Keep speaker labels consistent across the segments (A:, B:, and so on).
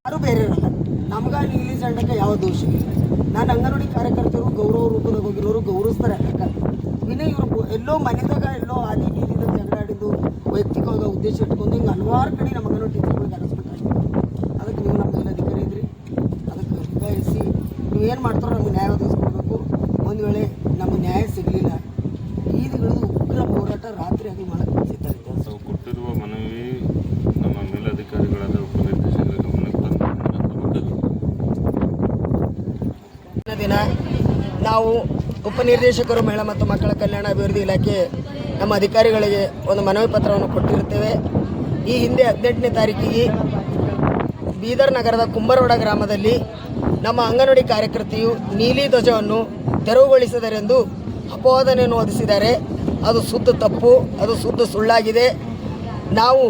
A: ಯಾರು ಬೇರೆ ಇರಲ್ಲ. ನಮ್ಗೆ ನೀಲಿ ಜಂಡಕ್ಕೆ ಯಾವ ದೋಷ ಇಲ್ಲ. ನಾನು ಅಂಗನವಾಡಿ ಕಾರ್ಯಕರ್ತರು ಗೌರವ ರೂಪದಾಗ ಹೋಗಿರೋರು ಗೌರವಿಸ್ತಾರೆ. ವಿನಯ್ ಇವರು ಎಲ್ಲೋ ಮನೆದಾಗ ಎಲ್ಲೋ ಆದಿ ಬೀದಿದ ಜಗಳ ಆಡಿದ್ದು ವೈಯಕ್ತಿಕವಾಗಿ ಉದ್ದೇಶ ಇಟ್ಕೊಂಡು ಹಿಂಗೆ ಹಲವಾರು ಕಡೆ ನಮ್ಮ ಅಂಗನವಾಡಿ ಟೀಚರ್ಗಳಿಗೆ ಅನಿಸ್ಬೇಕಾಗಿತ್ತು. ಅದಕ್ಕೆ ನೀವು ನಮ್ಮ ಮೇಲಧಿಕಾರಿ ಇದ್ರಿ, ಅದಕ್ಕೆ ನಿಭಾಯಿಸಿ ನೀವೇನು ಮಾಡ್ತಾರೋ ನಮ್ಗೆ ನ್ಯಾಯ ಒದಗಿಸ್ಕೊಡ್ಬೇಕು. ಒಂದು ವೇಳೆ ನಮಗೆ ನ್ಯಾಯ ಸಿಗಲಿಲ್ಲ ಬೀದಿಗಳು ಉಗ್ರ ಹೋರಾಟ ರಾತ್ರಿ ಆಗಿ ಮಾಡಕ್ಕೆ ಸಿಗ್ತಾರೆ.
B: ತಾವು ಕೊಟ್ಟಿರುವ ಮನವಿ ನಮ್ಮ ಮೇಲಧಿಕಾರಿಗಳಾದ ಉಪನಿರ್ದೇಶಕರ ಗಮನಕ್ಕೆ
A: ದಿನ ನಾವು ಉಪನಿರ್ದೇಶಕರು ಮಹಿಳಾ ಮತ್ತು ಮಕ್ಕಳ ಕಲ್ಯಾಣ ಅಭಿವೃದ್ಧಿ ಇಲಾಖೆ ನಮ್ಮ ಅಧಿಕಾರಿಗಳಿಗೆ ಒಂದು ಮನವಿ ಪತ್ರವನ್ನು ಕೊಟ್ಟಿರುತ್ತೇವೆ. ಈ ಹಿಂದೆ 18ನೇ ತಾರೀಕಿಗೆ ಬೀದರ್ ನಗರದ ಕುಂಬರವಾಡ ಗ್ರಾಮದಲ್ಲಿ ನಮ್ಮ ಅಂಗನವಾಡಿ ಕಾರ್ಯಕರ್ತೆಯು ನೀಲಿ ಧ್ವಜವನ್ನು ತೆರವುಗೊಳಿಸಿದರೆಂದು ಅಪವಾದನೆಯನ್ನು ಹೊದಿಸಿದ್ದಾರೆ. ಅದು ಶುದ್ಧ ತಪ್ಪು, ಅದು ಶುದ್ಧ ಸುಳ್ಳಾಗಿದೆ. ನಾವು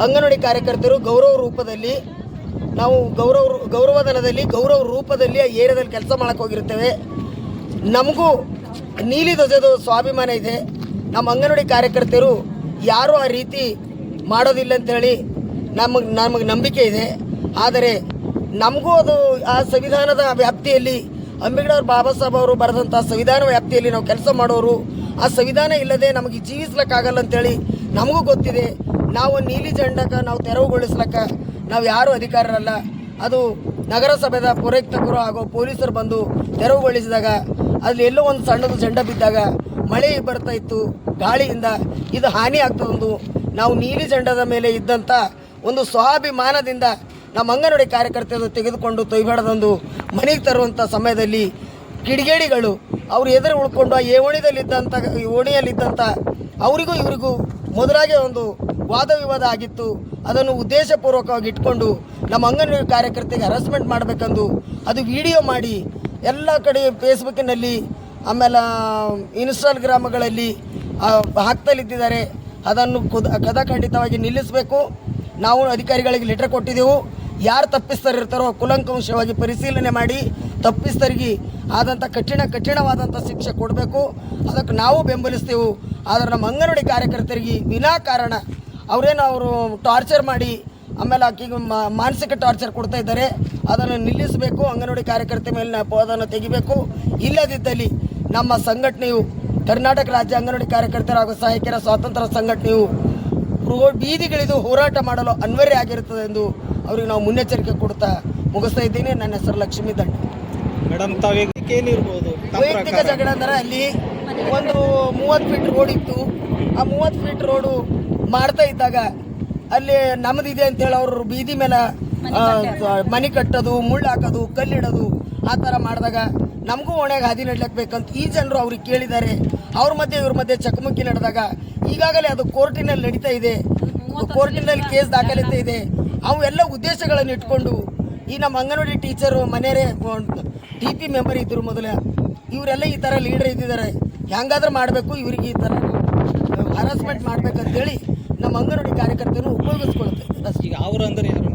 A: ಅಂಗನವಾಡಿ ಕಾರ್ಯಕರ್ತರು ಗೌರವ ರೂಪದಲ್ಲಿ ನಾವು ಗೌರವಧನದಲ್ಲಿ ಗೌರವ ರೂಪದಲ್ಲಿ ಆ ಏರಿಯಾದಲ್ಲಿ ಕೆಲಸ ಮಾಡೋಕ್ಕೆ ಹೋಗಿರ್ತೇವೆ. ನಮಗೂ ನೀಲಿ ಧ್ವಜದ ಸ್ವಾಭಿಮಾನ ಇದೆ. ನಮ್ಮ ಅಂಗನವಾಡಿ ಕಾರ್ಯಕರ್ತರು ಯಾರೂ ಆ ರೀತಿ ಮಾಡೋದಿಲ್ಲ ಅಂಥೇಳಿ ನಮಗೆ ನಂಬಿಕೆ ಇದೆ. ಆದರೆ ನಮಗೂ ಅದು ಆ ಸಂವಿಧಾನದ ವ್ಯಾಪ್ತಿಯಲ್ಲಿ ಅಂಬೇಡ್ಕರ್ ಬಾಬಾ ಸಾಹೇಬ್ ಅವರು ಬರೆದಂಥ ಸಂವಿಧಾನ ವ್ಯಾಪ್ತಿಯಲ್ಲಿ ನಾವು ಕೆಲಸ ಮಾಡೋರು. ಆ ಸಂವಿಧಾನ ಇಲ್ಲದೆ ನಮಗೆ ಜೀವಿಸ್ಲಿಕ್ಕಾಗಲ್ಲ ಅಂಥೇಳಿ ನಮಗೂ ಗೊತ್ತಿದೆ. ನಾವು ನೀಲಿ ಜಂಡಕ್ಕೆ ನಾವು ತೆರವುಗೊಳಿಸ್ಲಿಕ್ಕೆ ನಾವು ಯಾರೂ ಅಧಿಕಾರರಲ್ಲ. ಅದು ನಗರಸಭೆದ ಪೂರೈತಕರು ಹಾಗೂ ಪೊಲೀಸರು ಬಂದು ತೆರವುಗೊಳಿಸಿದಾಗ ಅಲ್ಲಿ ಎಲ್ಲೋ ಒಂದು ಸಣ್ಣದು ಜಂಡ ಬಿದ್ದಾಗ ಮಳೆ ಬರ್ತಾ ಇತ್ತು, ಗಾಳಿಯಿಂದ ಇದು ಹಾನಿ ಆಗ್ತದೊಂದು ನಾವು ನೀಲಿ ಜಂಡದ ಮೇಲೆ ಇದ್ದಂಥ ಒಂದು ಸ್ವಾಭಿಮಾನದಿಂದ ನಮ್ಮ ಅಂಗನವಾಡಿ ಕಾರ್ಯಕರ್ತರು ತೆಗೆದುಕೊಂಡು ತೊಯ್ಬೇಡದೊಂದು ಮನೆಗೆ ತರುವಂಥ ಸಮಯದಲ್ಲಿ ಕಿಡಿಗೇಡಿಗಳು ಅವರು ಎದುರು ಉಳ್ಕೊಂಡು ಆ ಓಣಿಯಲ್ಲಿದ್ದಂಥ ಅವರಿಗೂ ಇವರಿಗೂ ಮೊದಲಾಗೆ ಒಂದು ವಾದ ವಿವಾದ ಆಗಿತ್ತು. ಅದನ್ನು ಉದ್ದೇಶಪೂರ್ವಕವಾಗಿ ಇಟ್ಕೊಂಡು ನಮ್ಮ ಅಂಗನವಾಡಿ ಕಾರ್ಯಕರ್ತೆಗೆ ಹರಾಸ್ಮೆಂಟ್ ಮಾಡಬೇಕೆಂದು ಅದು ವಿಡಿಯೋ ಮಾಡಿ ಎಲ್ಲ ಕಡೆ ಫೇಸ್ಬುಕ್ಕಿನಲ್ಲಿ ಆಮೇಲೆ ಇನ್ಸ್ಟಾಗ್ರಾಮ್ಗಳಲ್ಲಿ ಹಾಕ್ತಲಿದ್ದಾರೆ. ಅದನ್ನು ಖಂಡಿತವಾಗಿ ನಿಲ್ಲಿಸಬೇಕು. ನಾವು ಅಧಿಕಾರಿಗಳಿಗೆ ಲೆಟರ್ ಕೊಟ್ಟಿದ್ದೆವು. ಯಾರು ತಪ್ಪಿಸ್ತರಿರ್ತಾರೋ ಕುಲಂಕುಷವಾಗಿ ಪರಿಶೀಲನೆ ಮಾಡಿ ತಪ್ಪಿಸ್ತರಿಗೆ ಆದಂಥ ಕಠಿಣವಾದಂಥ ಶಿಕ್ಷೆ ಕೊಡಬೇಕು. ಅದಕ್ಕೆ ನಾವು ಬೆಂಬಲಿಸ್ತೇವೆ. ಆದರೆ ನಮ್ಮ ಅಂಗನವಾಡಿ ಕಾರ್ಯಕರ್ತರಿಗೆ ವಿನಾಕಾರಣ ಅವರು ಟಾರ್ಚರ್ ಮಾಡಿ ಆಮೇಲೆ ಆಕೆಗೆ ಮಾನಸಿಕ ಟಾರ್ಚರ್ ಕೊಡ್ತಾ ಇದ್ದಾರೆ. ಅದನ್ನು ನಿಲ್ಲಿಸಬೇಕು. ಅಂಗನವಾಡಿ ಕಾರ್ಯಕರ್ತೆ ಮೇಲಿನ ಅಪವಾದವನ್ನು ತೆಗಿಬೇಕು. ಇಲ್ಲದಿದ್ದಲ್ಲಿ ನಮ್ಮ ಸಂಘಟನೆಯು ಕರ್ನಾಟಕ ರಾಜ್ಯ ಅಂಗನವಾಡಿ ಕಾರ್ಯಕರ್ತರ ಹಾಗೂ ಸಹಾಯಕಿಯರ ಸ್ವಾತಂತ್ರ್ಯ ಸಂಘಟನೆಯು ಬೀದಿಗಿಳಿದು ಹೋರಾಟ ಮಾಡಲು ಅನಿವಾರ್ಯ ಆಗಿರುತ್ತದೆ ಎಂದು ಅವರಿಗೆ ನಾವು ಮುನ್ನೆಚ್ಚರಿಕೆ ಕೊಡ್ತಾ ಮುಗಿಸ್ತಾ ಇದ್ದೀನಿ. ನನ್ನ ಹೆಸರು ಲಕ್ಷ್ಮೀ ದಂಡ.
C: ಮೇಡಮ್, ತಾವೇನಿರ್ಬೋದು
A: ವೈಯಕ್ತಿಕ ಜಗಳ ಅಂದರೆ ಅಲ್ಲಿ ಒಂದು 30 ಫೀಟ್ ರೋಡ್ ಇತ್ತು. ಆ 30 ಫೀಟ್ ರೋಡು ಮಾಡ್ತಾ ಇದ್ದಾಗ ಅಲ್ಲಿ ನಮ್ಮದಿದೆ ಅಂತೇಳಿ ಅವರು ಬೀದಿ ಮೇಲೆ ಮನೆ ಕಟ್ಟೋದು, ಮುಳ್ಳು ಹಾಕೋದು, ಕಲ್ಲಿಡೋದು ಆ ಥರ ಮಾಡಿದಾಗ ನಮಗೂ ಓಣ್ಯಾಗ ಹಾದಿ ನಡ್ಲಿಕ್ಕೆ ಬೇಕಂತ ಈ ಜನರು ಅವ್ರಿಗೆ ಕೇಳಿದ್ದಾರೆ. ಅವ್ರ ಮಧ್ಯೆ ಇವ್ರ ಮಧ್ಯೆ ಚಕಮಕಿ ನಡೆದಾಗ ಈಗಾಗಲೇ ಅದು ಕೋರ್ಟಿನಲ್ಲಿ ನಡೀತಾ ಇದೆ. ಕೋರ್ಟಿನಲ್ಲಿ ಕೇಸ್ ದಾಖಲಿತ ಇದೆ. ಅವು ಎಲ್ಲ ಉದ್ದೇಶಗಳನ್ನು ಇಟ್ಕೊಂಡು ಈ ನಮ್ಮ ಅಂಗನವಾಡಿ ಟೀಚರು ಮನೆಯವರೇ TP ಮೆಂಬರ್ ಇದ್ದರು ಮೊದಲೇ. ಇವರೆಲ್ಲ ಈ ಥರ ಲೀಡರ್ ಇದ್ದಿದ್ದಾರೆ. ಹೆಂಗಾದ್ರೂ ಮಾಡಬೇಕು, ಇವರಿಗೆ ಈ ಥರ ಹರಾಸ್ಮೆಂಟ್ ಮಾಡಬೇಕಂತೇಳಿ ನಮ್ಮ ಅಂಗನವಾಡಿ ಕಾರ್ಯಕರ್ತರು ಉಪಯೋಗಿಸ್ಕೊಳ್ತಾ ಇದ್ದಾರೆ.
C: ಈಗ ಅವರು ಅಂದ್ರೆ ಯಾರು?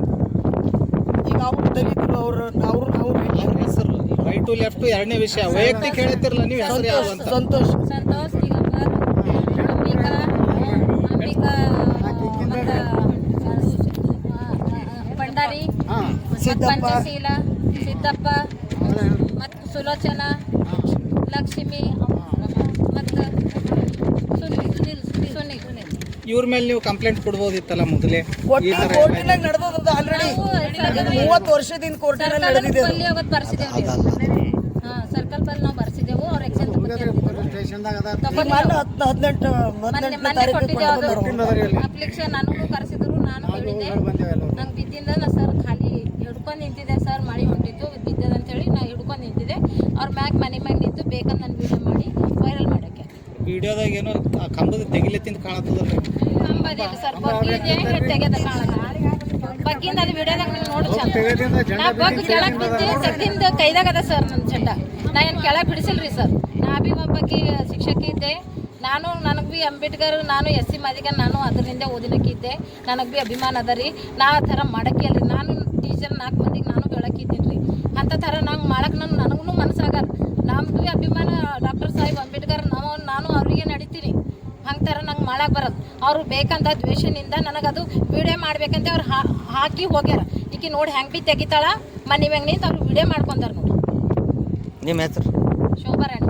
A: ಈಗ ಅವರು ದಲಿತರು ನಾವು
C: ಹೆಸರು ರೈಟ್ ಟು ಲೆಫ್ಟ್ ಎರಡನೇ ವಿಷಯ. ವೈಯಕ್ತಿಕ ಹೇಳ್ತಿರಲ್ಲ ನೀವು, ಹೆಸರು ಯಾವ ಅಂತ?
A: ಸಂತೋಷ್
D: ಭಂಡಾರಿ, ಸಿದ್ದಪ್ಪ ಮತ್ತು ಸುಲೋಚನಾ, ಲಕ್ಷ್ಮಿ ಮತ್ತು ಸುನಿಲ್.
C: ಇವ್ರ ಮೇಲೆ ನೀವು ಕಂಪ್ಲೇಂಟ್ ಕೊಡ್ಬೋದಿತ್ತಲ್ಲ ಮೊದಲೇ.
A: ಕೋರ್ಟಿನಾಗ ನಡೆದದ ಆಲ್ರೆಡಿ 30 ವರ್ಷದಿಂದ ಕೋರ್ಟಿನಲ್ಲಿ ನಡೆದಿದೆ.
D: ಸರ್ಕಲ್ ಬಲ್ಲಿ ನಾವು ಬರ್ಸಿದೆವು. ಅವ್ರ ಎಕ್ಸೆಂಟ್ ಅಪ್ಲಿಕೇಶನ್ ನನಗೂ ಕರೆಸಿದ್ರು. ನಾನು ಹೇಳಿದೆ ನಂಗೆ ಬಿದ್ದಿಂದ ಸರ್ ಖಾಲಿ ಹಿಡ್ಕೊಂಡು ನಿಂತಿದೆ ಸರ್, ಮಳೆ ಹೊಂಟಿತ್ತು ಬಿದ್ದದ ಅಂತೇಳಿ ನಾ ಹಿಡ್ಕೊಂಡು ನಿಂತಿದ್ದೆ. ಅವ್ರ ಮನೆ ಮ್ಯಾಗ ನಿಂತು ಬೇಕಂತ ನಾನು ವಿಡಿಯೋ ಮಾಡಿ ವೈರಲ್ ಮಾಡೋಕ್ಕೆ.
C: ವಿಡಿಯೋದಾಗ ಏನೋ ಕಂಬದ ತೆಗಿಲೆತ್ತಿಂದ ಕಾಣತ್ತದಲ್ಲ.
D: ಕಂಬದಿಲ್ಲ ಸರ್, ಬಗ್ಗಿದೆ ತೆಗೆದ ಕಾಣಲ್ಲ. ಬಗ್ಗಿಂದ ಅದು ವಿಡಿಯೋದಾಗ ನೀವು ನೋಡಿ ಚಂದ. ನಾ ಬಗ್ಗಿ ಕೆಳಗೆ ಬಿದ್ದು ತೆಗ್ದಿಂದ ಕೈದಾಗದ ಸರ್ ನನ್ನ ಚಂಡ. ನಾ ಏನು ಕೆಳಗೆ ಬಿಡಿಸಿಲ್ರಿ ಸರ್. ನಾ ಬಿ ಒಬ್ಬಕ್ಕೆ ಶಿಕ್ಷಕಿ ಇದ್ದೆ. ನನಗೆ ಬಿ ಅಂಬೇಡ್ಕರ್, ನಾನು SC ಮಾದಿಗ, ನಾನು ಅದರಿಂದ ಓದಿನಕ್ಕಿದ್ದೆ. ನನಗೆ ಬಿ ಅಭಿಮಾನ ಅದ ರೀ. ನಾ ಆ ಥರ ಮಾಡೋಕ್ಕೆ ಅಲ್ರಿ. ನಾನು ಟೀಚರ್ 4 ಮಂದಿಗೆ ನಾನು ಹೇಳಕ್ಕಿದ್ದೀನಿ ರೀ. ಅಂಥ ಥರ ನಂಗೆ ಮಾಡಕ್ಕೆ ನನಗೂ ಮನಸ್ಸಾಗಲ್ಲ. ನಮ್ದು ಅಭಿಮಾನ ಡಾಕ್ಟರ್ ಸಾಹೇಬ್ ಅಂಬೇಡ್ಕರ್, ನಾನು ಅವ್ರಿಗೆ ನಡಿತೀನಿ. ಹಂಗೆ ಥರ ನಂಗೆ ಮಾಡಕ್ ಬರತ್. ಅವ್ರು ಬೇಕಂತ ದ್ವೇಷನಿಂದ ನನಗದು ವಿಡಿಯೋ ಮಾಡ್ಬೇಕಂತ ಅವ್ರು ಹಾಕಿ ಹೋಗ್ಯಾರ. ಈಕಿ ನೋಡಿ ಹೆಂಗ್ ಬಿ ತೆಗಿತಾಳ ಮನೆ ಮ್ಯಾಗ ನಿಂತ ಅವ್ರು ವಿಡಿಯೋ ಮಾಡ್ಕೊಂತಾರ ನೋಡಿ.
E: ನಿಮ್ಮ ಹೆಸರು?
D: ಶೋಭಾರಾಣಿ.